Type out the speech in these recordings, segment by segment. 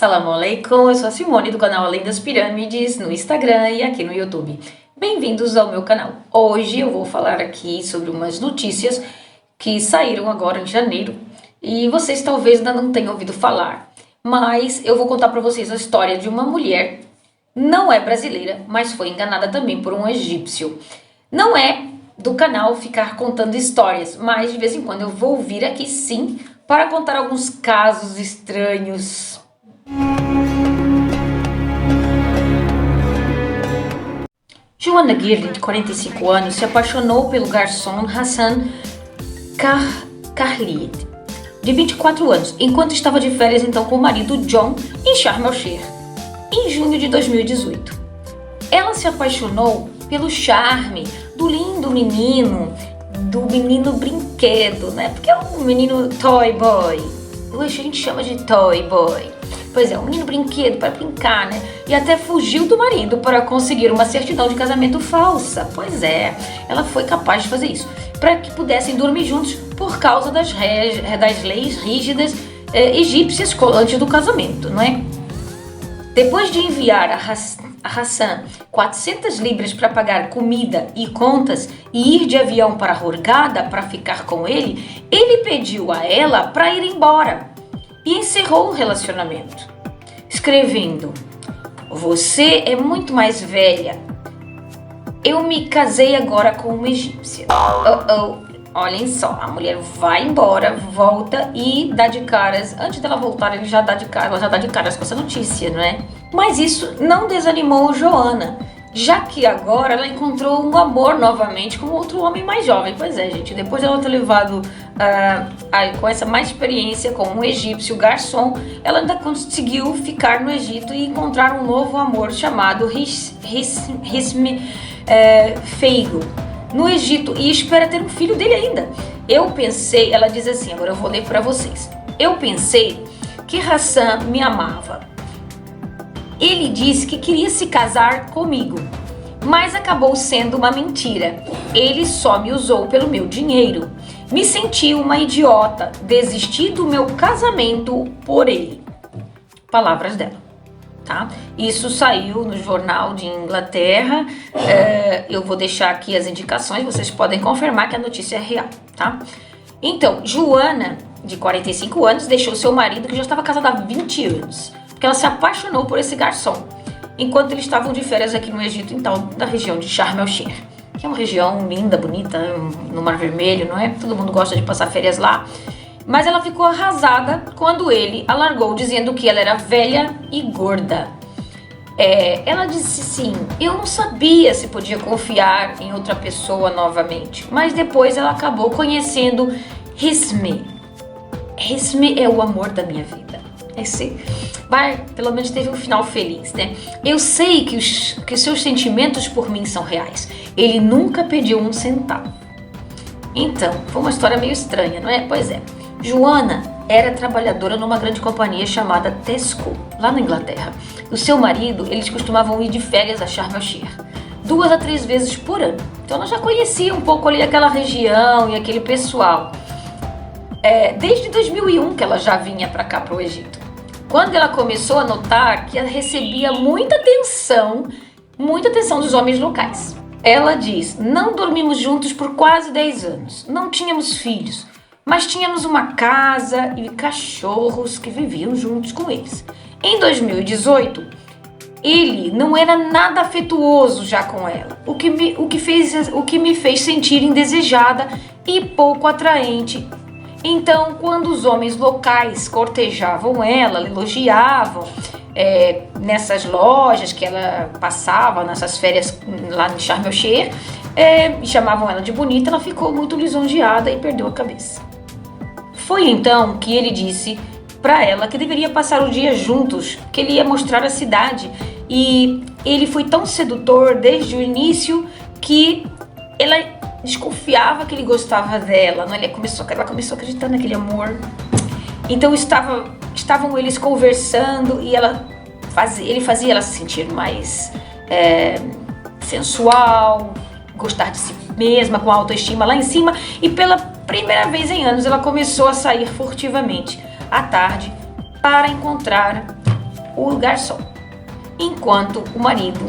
Salam aleikum, eu sou a Simone do canal Além das Pirâmides no Instagram e aqui no YouTube. Bem-vindos ao meu canal. Hoje eu vou falar aqui sobre umas notícias que saíram agora em janeiro e vocês talvez ainda não tenham ouvido falar, mas eu vou contar para vocês a história de uma mulher, não é brasileira, mas foi enganada também por um egípcio. Não é do canal ficar contando histórias, mas de vez em quando eu vou vir aqui sim para contar alguns casos estranhos. Joana Girling, de 45 anos, se apaixonou pelo garçom Hassan Khalid, de 24 anos, enquanto estava de férias então com o marido John em Sharm el-Sheikh, em junho de 2018. Ela se apaixonou pelo charme do lindo menino, do menino brinquedo, né? Porque é um menino toy boy. Hoje a gente chama de toy boy. Pois é, um menino brinquedo para brincar, né? E até fugiu do marido para conseguir uma certidão de casamento falsa. Pois é, ela foi capaz de fazer isso, para que pudessem dormir juntos por causa das leis rígidas egípcias antes do casamento, não é? Depois de enviar a Hassan 400 libras para pagar comida e contas e ir de avião para Hurghada para ficar com ele, ele pediu a ela para ir embora e encerrou o relacionamento, escrevendo: "Você é muito mais velha. Eu me casei agora com uma egípcia." Olhem só, a mulher vai embora, volta e dá de caras. Antes dela voltar, ela já dá de caras com essa notícia, não é? Mas isso não desanimou Joana, já que agora ela encontrou um amor novamente com outro homem mais jovem. Pois é, gente, depois dela ter levado com essa mais experiência com um egípcio garçom, ela ainda conseguiu ficar no Egito e encontrar um novo amor chamado Hismi Feigo no Egito, e espera ter um filho dele ainda. Eu pensei, ela diz assim, agora eu vou ler para vocês. Eu pensei que Hassan me amava. Ele disse que queria se casar comigo, mas acabou sendo uma mentira. Ele só me usou pelo meu dinheiro. Me senti uma idiota, desisti do meu casamento por ele. Palavras dela. Tá? Isso saiu no jornal de Inglaterra. Eu vou deixar aqui as indicações, vocês podem confirmar que a notícia é real, tá? Então, Joana, de 45 anos, deixou seu marido, que já estava casado há 20 anos, porque ela se apaixonou por esse garçom, enquanto eles estavam de férias aqui no Egito, então, da região de Sharm el-Sheikh, que é uma região linda, bonita, no Mar Vermelho, não é? Todo mundo gosta de passar férias lá. Mas ela ficou arrasada quando ele a largou, dizendo que ela era velha e gorda. Ela disse assim: eu não sabia se podia confiar em outra pessoa novamente. Mas depois ela acabou conhecendo Hismi. Hismi é o amor da minha vida. Pelo menos teve um final feliz, né? Eu sei que os seus sentimentos por mim são reais. Ele nunca pediu um centavo. Então, foi uma história meio estranha, não é? Pois é. Joana era trabalhadora numa grande companhia chamada Tesco, lá na Inglaterra. O seu marido, eles costumavam ir de férias a Sharm el-Sheikh 2 a 3 vezes por ano. Então ela já conhecia um pouco ali aquela região e aquele pessoal. Desde 2001 que ela já vinha para cá, para o Egito. Quando ela começou a notar que ela recebia muita atenção dos homens locais. Ela diz: não dormimos juntos por quase 10 anos, não tínhamos filhos, mas tínhamos uma casa e cachorros que viviam juntos com eles. Em 2018, ele não era nada afetuoso já com ela, o que me fez sentir indesejada e pouco atraente. Então, quando os homens locais cortejavam ela, elogiavam, nessas lojas que ela passava, nessas férias lá em Sharm el-Sheikh, chamavam ela de bonita, ela ficou muito lisonjeada e perdeu a cabeça. Foi então que ele disse para ela que deveria passar o dia juntos, que ele ia mostrar a cidade, e ele foi tão sedutor desde o início que ela desconfiava que ele gostava dela, não? Ela começou a acreditar naquele amor. Então estavam eles conversando e ele fazia ela se sentir mais sensual, gostar de si mesma, com a autoestima lá em cima, e pela primeira vez em anos ela começou a sair furtivamente à tarde para encontrar o garçom, enquanto o marido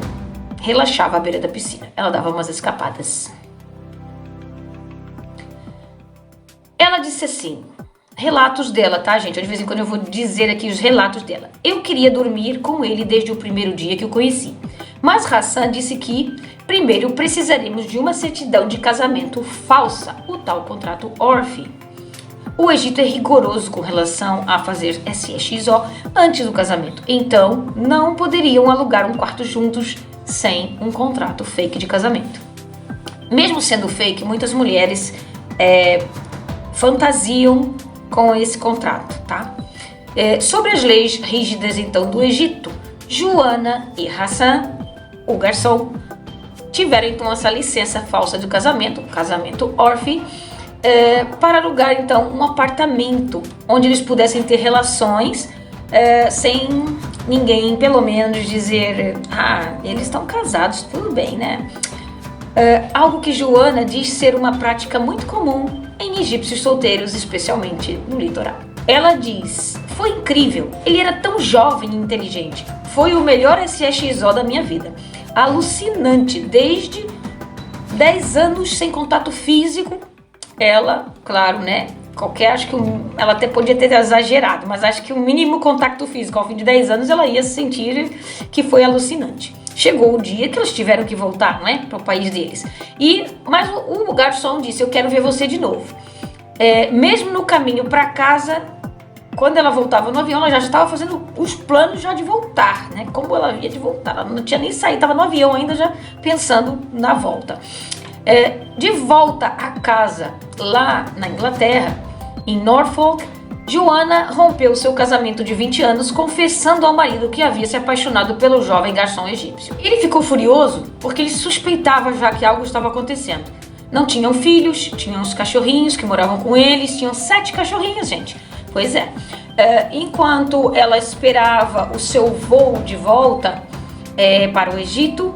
relaxava à beira da piscina. Ela dava umas escapadas. Ela disse assim, relatos dela, tá, gente? De vez em quando eu vou dizer aqui os relatos dela. Eu queria dormir com ele desde o primeiro dia que o conheci. Mas Hassan disse que, primeiro, precisaríamos de uma certidão de casamento falsa, o tal contrato ORF. O Egito é rigoroso com relação a fazer SEXO antes do casamento. Então, não poderiam alugar um quarto juntos sem um contrato fake de casamento. Mesmo sendo fake, muitas mulheres fantasiam com esse contrato, tá? Sobre as leis rígidas, então, do Egito, Joana e Hassan, o garçom, tiveram, então, essa licença falsa de casamento ORF, para alugar, então, um apartamento onde eles pudessem ter relações sem ninguém, pelo menos, dizer eles estão casados, tudo bem, né? Algo que Joana diz ser uma prática muito comum em egípcios solteiros, especialmente no litoral. Ela diz, foi incrível, ele era tão jovem e inteligente, foi o melhor SEXO da minha vida, alucinante, desde 10 anos sem contato físico. Ela, claro, né, acho que ela até podia ter exagerado, mas acho que o mínimo contato físico ao fim de 10 anos ela ia sentir que foi alucinante. Chegou o dia que eles tiveram que voltar, né, para o país deles. Mas o garçom disse, eu quero ver você de novo. Mesmo no caminho para casa, quando ela voltava no avião, ela já estava fazendo os planos já de voltar, né? Como ela ia de voltar, ela não tinha nem saído, estava no avião ainda já pensando na volta. De volta a casa, lá na Inglaterra, em Norfolk, Joana rompeu seu casamento de 20 anos, confessando ao marido que havia se apaixonado pelo jovem garçom egípcio. Ele ficou furioso porque ele suspeitava já que algo estava acontecendo. Não tinham filhos, tinham os cachorrinhos que moravam com eles, tinham 7 cachorrinhos, gente. Pois é. Enquanto ela esperava o seu voo de volta para o Egito,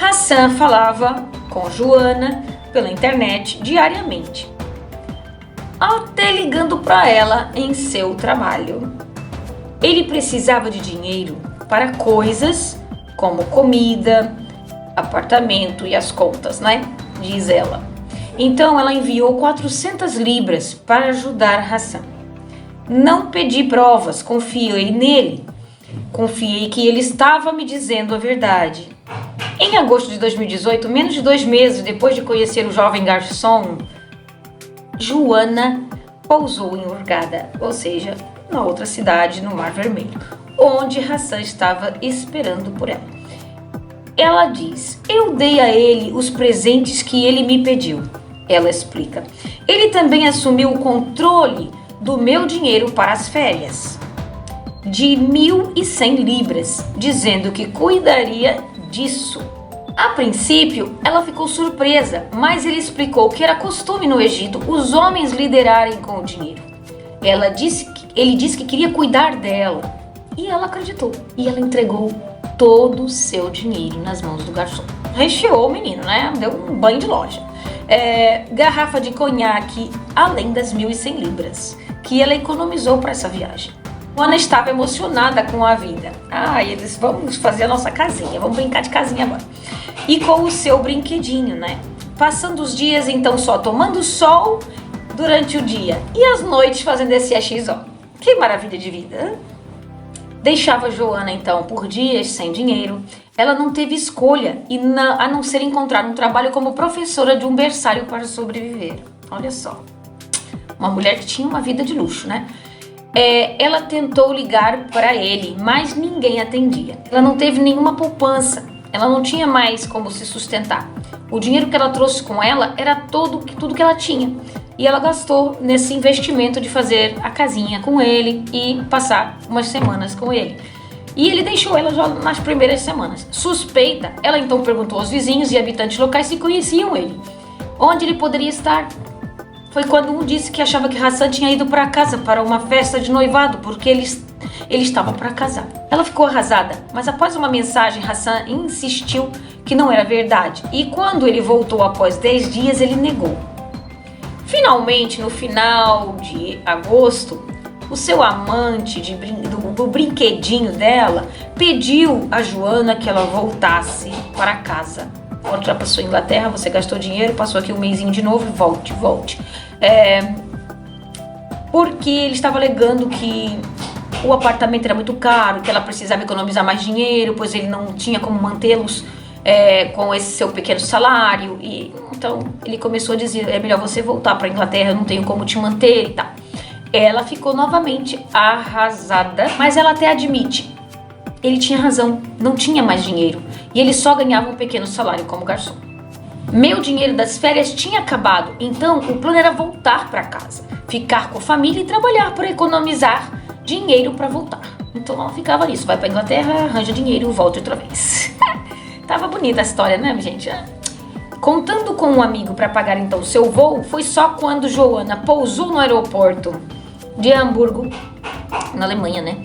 Hassan falava com Joana pela internet diariamente, até ligando para ela em seu trabalho. Ele precisava de dinheiro para coisas como comida, apartamento e as contas, né? Diz ela. Então ela enviou 400 libras para ajudar Hassan. Não pedi provas, confiei nele. Confiei que ele estava me dizendo a verdade. Em agosto de 2018, menos de 2 meses depois de conhecer o jovem garçom, Joana pousou em Hurghada, ou seja, na outra cidade no Mar Vermelho, onde Hassan estava esperando por ela. Ela diz, eu dei a ele os presentes que ele me pediu. Ela explica, ele também assumiu o controle do meu dinheiro para as férias, de 1.100 libras, dizendo que cuidaria disso. A princípio, ela ficou surpresa, mas ele explicou que era costume no Egito os homens liderarem com o dinheiro. Ele disse que queria cuidar dela, e ela acreditou, e ela entregou todo o seu dinheiro nas mãos do garçom. Recheou o menino, né? Deu um banho de loja. Garrafa de conhaque, além das 1.100 libras, que ela economizou para essa viagem. Joana estava emocionada com a vida. Eles vamos fazer a nossa casinha, vamos brincar de casinha agora. E com o seu brinquedinho, né? Passando os dias, então, só tomando sol durante o dia e as noites fazendo esse SEXO. Que maravilha de vida, hein? Deixava Joana, então, por dias sem dinheiro. Ela não teve escolha a não ser encontrar um trabalho como professora de um berçário para sobreviver. Olha só, uma mulher que tinha uma vida de luxo, né? Ela tentou ligar para ele, mas ninguém atendia. Ela não teve nenhuma poupança, ela não tinha mais como se sustentar. O dinheiro que ela trouxe com ela era tudo que ela tinha. E ela gastou nesse investimento de fazer a casinha com ele e passar umas semanas com ele. E ele deixou ela já nas primeiras semanas. Suspeita, ela então perguntou aos vizinhos e habitantes locais se conheciam ele. Onde ele poderia estar? Foi quando um disse que achava que Hassan tinha ido para casa para uma festa de noivado, porque ele estava para casar. Ela ficou arrasada, mas após uma mensagem, Hassan insistiu que não era verdade. E quando ele voltou após 10 dias, ele negou. Finalmente, no final de agosto, o seu amante do brinquedinho dela pediu a Joana que ela voltasse para casa. Volta para sua Inglaterra, você gastou dinheiro, passou aqui um mêsinho de novo, volte. Porque ele estava alegando que o apartamento era muito caro, que ela precisava economizar mais dinheiro, pois ele não tinha como mantê-los com esse seu pequeno salário. E então ele começou a dizer, é melhor você voltar para a Inglaterra, eu não tenho como te manter e tal. Ela ficou novamente arrasada, mas ela até admite, ele tinha razão, não tinha mais dinheiro e ele só ganhava um pequeno salário como garçom. Meu dinheiro das férias tinha acabado, então o plano era voltar para casa, ficar com a família e trabalhar para economizar dinheiro para voltar. Então ela ficava nisso, vai para Inglaterra, arranja dinheiro e volta outra vez. Tava bonita a história, né, gente? Contando com um amigo para pagar então o seu voo, foi só quando Joana pousou no aeroporto de Hamburgo, na Alemanha, né?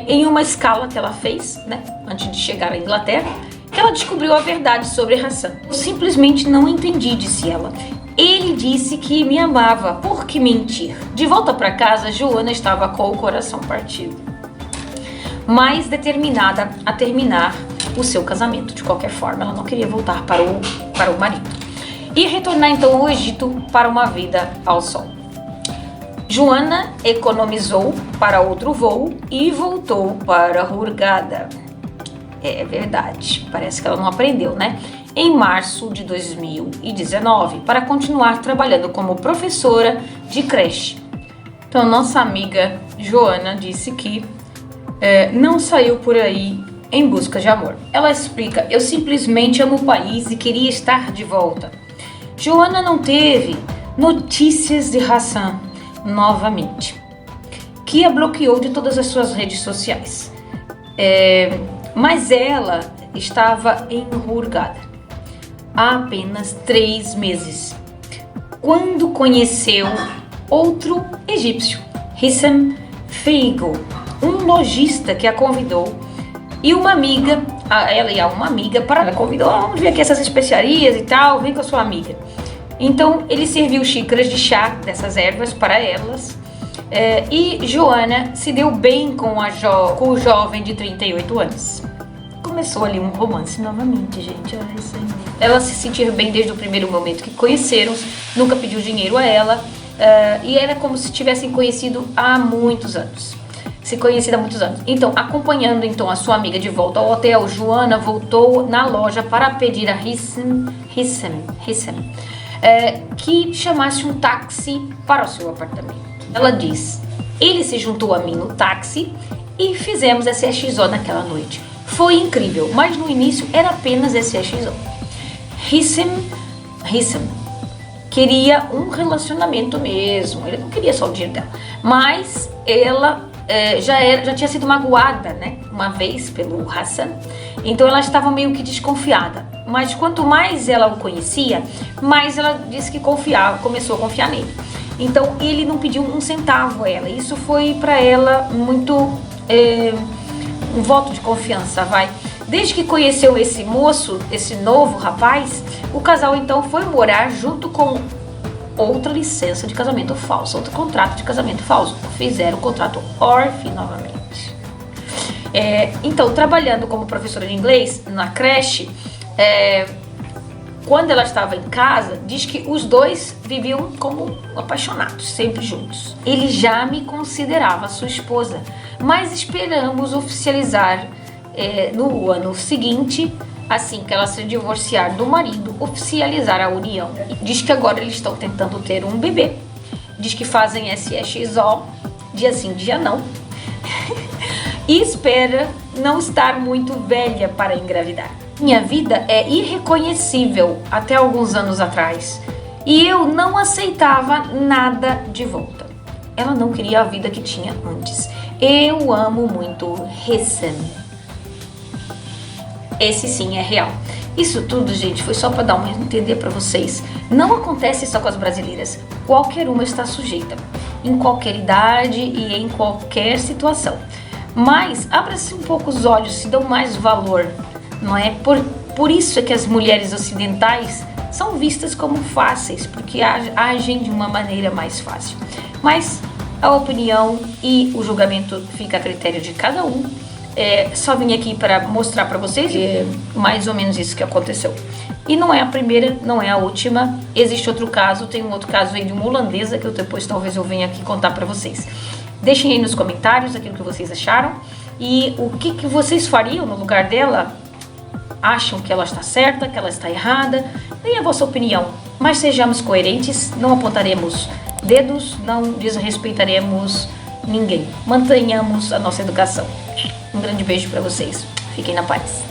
Em uma escala que ela fez, né, antes de chegar à Inglaterra, que ela descobriu a verdade sobre Hassan. Eu simplesmente não entendi, disse ela. Ele disse que me amava, por que mentir? De volta para casa, Joana estava com o coração partido, mas determinada a terminar o seu casamento. De qualquer forma, ela não queria voltar para o marido e retornar então ao Egito para uma vida ao sol. Joana economizou para outro voo e voltou para Hurghada. É verdade, parece que ela não aprendeu, né? Em março de 2019, para continuar trabalhando como professora de creche. Então, nossa amiga Joana disse que não saiu por aí em busca de amor. Ela explica, eu simplesmente amo o país e queria estar de volta. Joana não teve notícias de Hassan novamente, que a bloqueou de todas as suas redes sociais. Mas ela estava em Hurghada há apenas 3 meses, quando conheceu outro egípcio, Hissam Feigo, um lojista que a convidou, e uma amiga, ela e uma amiga, ela convidou, vamos ver aqui essas especiarias e tal, vem com a sua amiga. Então ele serviu xícaras de chá dessas ervas para elas, e Joana se deu bem com o jovem de 38 anos. Começou ali um romance novamente, gente. Ela se sentiu bem desde o primeiro momento que conheceram, nunca pediu dinheiro a ela, e era como se tivessem conhecido há muitos anos. Então, acompanhando então a sua amiga de volta ao hotel, Joana voltou na loja para pedir a Hissam que chamasse um táxi para o seu apartamento. Ela diz, ele se juntou a mim no táxi e fizemos SXO naquela noite. Foi incrível, mas no início era apenas SXO. Hissam queria um relacionamento mesmo, ele não queria só o dinheiro dela, mas ela já tinha sido magoada, né, uma vez pelo Hassan, então ela estava meio que desconfiada, mas quanto mais ela o conhecia, mais ela disse que começou a confiar nele. Então ele não pediu um centavo a ela, isso foi para ela muito um voto de confiança, vai. Desde que conheceu esse moço, esse novo rapaz, o casal então foi morar junto com outra licença de casamento falso, outro contrato de casamento falso. Fizeram o contrato ORF novamente. Então, trabalhando como professora de inglês na creche, quando ela estava em casa, diz que os dois viviam como apaixonados, sempre juntos. Ele já me considerava sua esposa, mas esperamos oficializar no ano seguinte, assim que ela se divorciar do marido, oficializar a união. Diz que agora eles estão tentando ter um bebê. Diz que fazem SXO, dia sim, dia não. E espera não estar muito velha para engravidar. Minha vida é irreconhecível até alguns anos atrás. E eu não aceitava nada de volta. Ela não queria a vida que tinha antes. Eu amo muito Hissam. Esse sim é real. Isso tudo, gente, foi só para dar uma entender para vocês. Não acontece só com as brasileiras. Qualquer uma está sujeita, em qualquer idade e em qualquer situação. Mas abra-se um pouco os olhos, se dão mais valor, não é? Por isso é que as mulheres ocidentais são vistas como fáceis, porque agem de uma maneira mais fácil. Mas A opinião e o julgamento fica a critério de cada um. Só vim aqui para mostrar para vocês mais ou menos isso que aconteceu. E não é a primeira, não é a última. Existe outro caso, tem um outro caso aí de uma holandesa que eu depois talvez eu venha aqui contar para vocês. Deixem aí nos comentários aquilo que vocês acharam e o que vocês fariam no lugar dela. Acham que ela está certa, que ela está errada? Deem a vossa opinião, mas sejamos coerentes, não apontaremos dedos, não desrespeitaremos ninguém. Mantenhamos a nossa educação. Um grande beijo para vocês. Fiquem na paz.